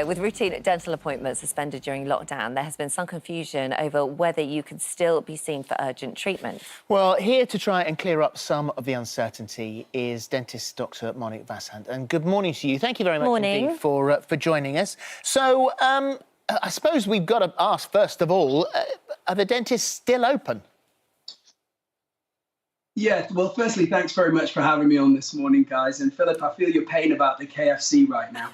With routine dental appointments suspended during lockdown, there has been some confusion over whether you can still be seen for urgent treatment. Well, here to try and clear up some of the uncertainty is dentist Dr. Monik Vasant. And good morning to you. Thank you very much indeed for joining us. So, I suppose we've got to ask, first of all, are the dentists still open? Yeah, well, firstly, thanks very much for having me on this morning, guys. And Philip, I feel your pain about the KFC right now.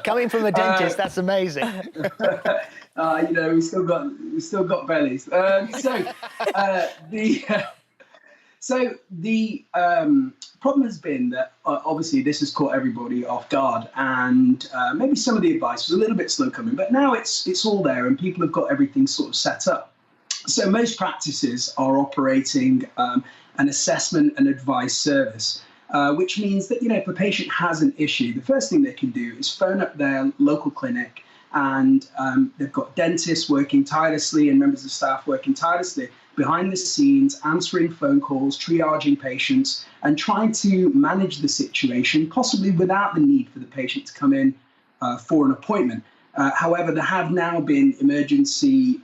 Coming from a dentist, that's amazing. You know, we still got bellies. The problem has been that obviously this has caught everybody off guard, and maybe some of the advice was a little bit slow coming, but now it's all there, and people have got everything sort of set up. So most practices are operating an assessment and advice service, which means that, you know, if a patient has an issue, the first thing they can do is phone up their local clinic, and they've got dentists working tirelessly and members of staff working tirelessly behind the scenes, answering phone calls, triaging patients, and trying to manage the situation, possibly without the need for the patient to come in for an appointment. However, there have now been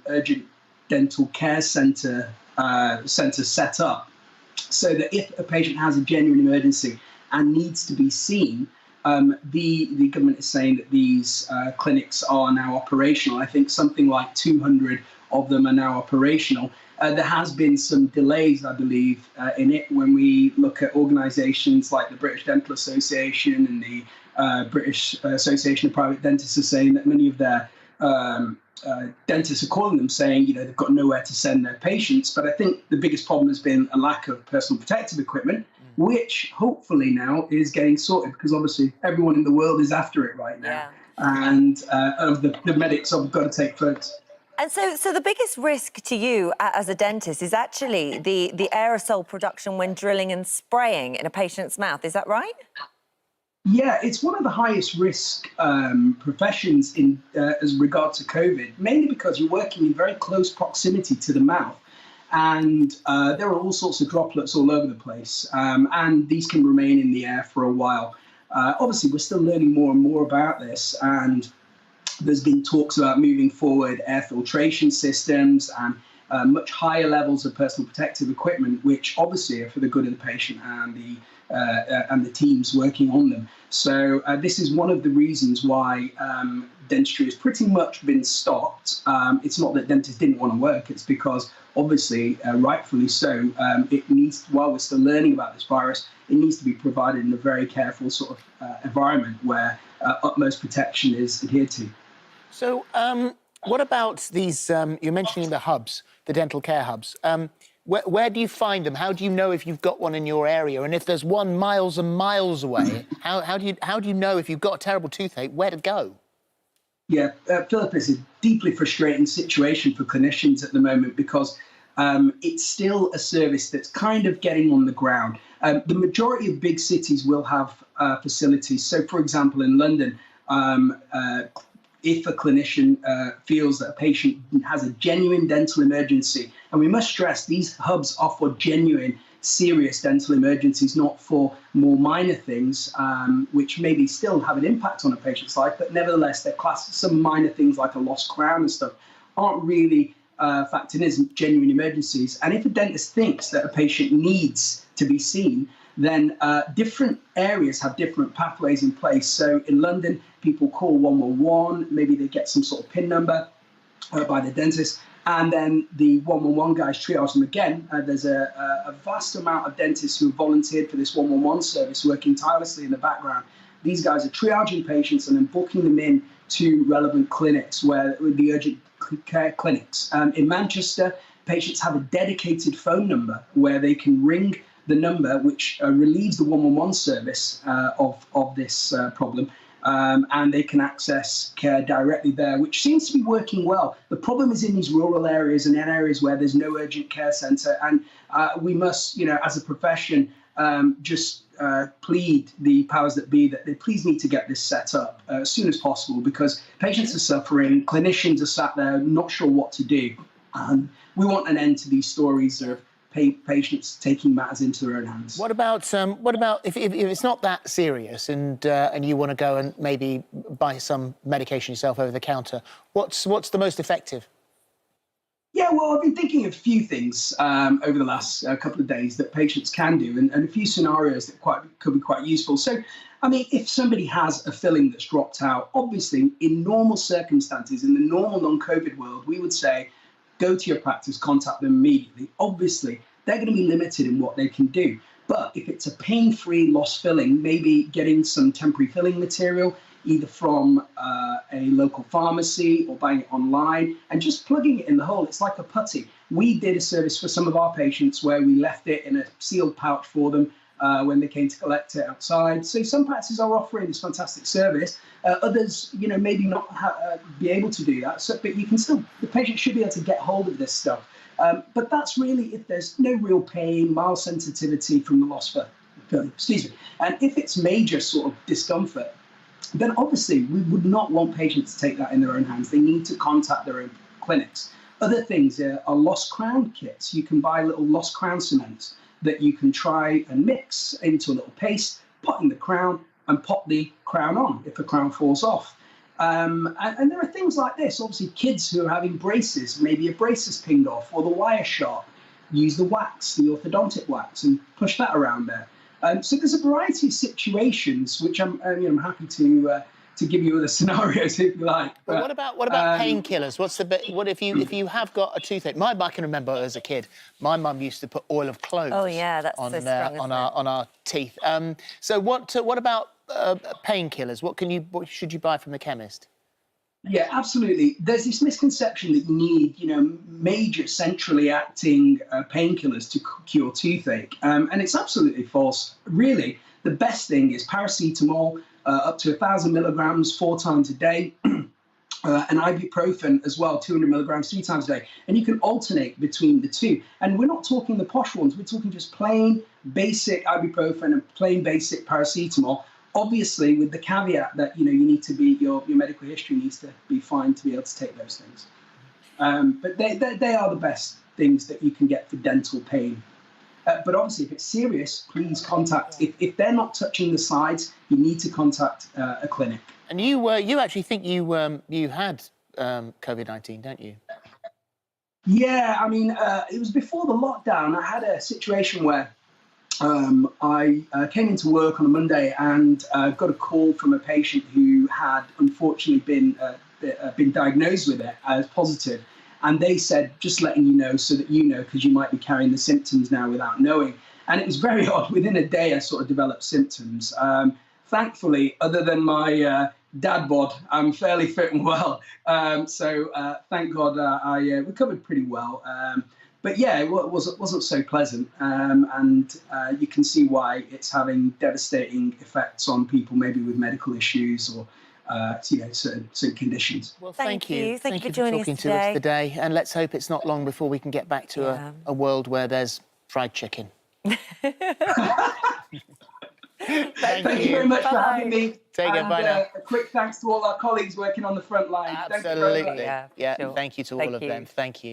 urgent dental care centres set up so that if a patient has a genuine emergency and needs to be seen, the government is saying that these clinics are now operational. I think something like 200 of them are now operational. There has been some delays, I believe, in it when we look at organisations like the British Dental Association and the British Association of Private Dentists are saying that many of their dentists are calling them saying, you know, they've got nowhere to send their patients. But I think the biggest problem has been a lack of personal protective equipment, which hopefully now is getting sorted, because obviously everyone in the world is after it right now. Yeah. And the medics have got to take photos. And so the biggest risk to you as a dentist is actually the aerosol production when drilling and spraying in a patient's mouth. Is that right? Yeah, it's one of the highest risk professions in as regard to COVID, mainly because you're working in very close proximity to the mouth, and there are all sorts of droplets all over the place, and these can remain in the air for a while. Obviously, we're still learning more and more about this, and there's been talks about moving forward air filtration systems and much higher levels of personal protective equipment, which obviously are for the good of the patient and the teams working on them. So this is one of the reasons why dentistry has pretty much been stopped. It's not that dentists didn't want to work, it's because obviously, rightfully so, it needs, while we're still learning about this virus, it needs to be provided in a very careful sort of environment where utmost protection is adhered to. So what about these, you're mentioning the hubs, the dental care hubs. Where do you find them? How do you know if you've got one in your area? And if there's one miles and miles away, how do you know if you've got a terrible toothache, where to go? Yeah, Philip, it's a deeply frustrating situation for clinicians at the moment, because it's still a service that's kind of getting on the ground. The majority of big cities will have facilities. So, for example, in London, if a clinician feels that a patient has a genuine dental emergency, and we must stress these hubs are for genuine, serious dental emergencies, not for more minor things, which maybe still have an impact on a patient's life, but nevertheless, they're classed, some minor things like a lost crown and stuff aren't really factored in as genuine emergencies. And if a dentist thinks that a patient needs to be seen, then different areas have different pathways in place. So in London, people call 111, maybe they get some sort of PIN number by the dentist, and then the 111 guys triage them again. There's a vast amount of dentists who have volunteered for this 111 service, working tirelessly in the background. These guys are triaging patients and then booking them in to relevant clinics, where the urgent care clinics. In Manchester, patients have a dedicated phone number where they can ring the number, which relieves the 111 service of this problem, and they can access care directly there, which seems to be working well. The problem is in these rural areas and in areas where there's no urgent care centre, and we must, you know, as a profession, just plead the powers that be that they please need to get this set up as soon as possible, because patients are suffering, clinicians are sat there not sure what to do. We want an end to these stories of patients taking matters into their own hands. What about if it's not that serious and you want to go and maybe buy some medication yourself over the counter? What's the most effective? Yeah, well, I've been thinking of a few things over the last couple of days that patients can do, and a few scenarios that could be quite useful. So, I mean, if somebody has a filling that's dropped out, obviously, in normal circumstances, in the normal non-COVID world, we would say, go to your practice, contact them immediately. Obviously, they're going to be limited in what they can do. But if it's a pain-free lost filling, maybe getting some temporary filling material, either from a local pharmacy or buying it online and just plugging it in the hole. It's like a putty. We did a service for some of our patients where we left it in a sealed pouch for them when they came to collect it outside. So some practices are offering this fantastic service. Others, maybe not be able to do that. So, but you can still, the patient should be able to get hold of this stuff. But that's really if there's no real pain, mild sensitivity from the lost filling. Excuse me. And if it's major sort of discomfort, then obviously we would not want patients to take that in their own hands. They need to contact their own clinics. Other things are lost crown kits. You can buy little lost crown cements that you can try and mix into a little paste, put in the crown and pop the crown on if a crown falls off. And there are things like this. Obviously, kids who are having braces, maybe a brace is pinged off or the wire shot, use the wax, the orthodontic wax, and push that around there. So there's a variety of situations which I'm happy to give you other scenarios if you like. But what about painkillers? What if you have got a toothache? I can remember as a kid, my mum used to put oil of cloves. Oh yeah, that's on so strong, on our teeth. So what about painkillers? What should you buy from the chemist? Yeah, absolutely. There's this misconception that you need, major centrally acting painkillers to cure toothache, and it's absolutely false. Really, the best thing is paracetamol, up to 1,000 milligrams 4 times a day, and ibuprofen as well, 200 milligrams 3 times a day, and you can alternate between the two. And we're not talking the posh ones; we're talking just plain basic ibuprofen and plain basic paracetamol. Obviously, with the caveat that you need to be your medical history needs to be fine to be able to take those things. But they are the best things that you can get for dental pain. But obviously, if it's serious, please contact. If they're not touching the sides, you need to contact a clinic. And you actually think you had COVID-19, don't you? Yeah, I mean, it was before the lockdown. I had a situation where I came into work on a Monday and got a call from a patient who had unfortunately been diagnosed with it as positive. And they said, just letting you know so that you know, because you might be carrying the symptoms now without knowing. And it was very odd. Within a day, I sort of developed symptoms. Thankfully, other than my dad bod, I'm fairly fit and well. So thank God I recovered pretty well. But yeah, it wasn't so pleasant, and you can see why it's having devastating effects on people, maybe with medical issues or certain conditions. Well, Thank you. Thank you for joining joining us today, and let's hope it's not long before we can get back to a world where there's fried chicken. Thank you very much for having me. Take care, bye now. A quick thanks to all our colleagues working on the front line. Absolutely. Yeah, sure. Thank you to all of them. Thank you.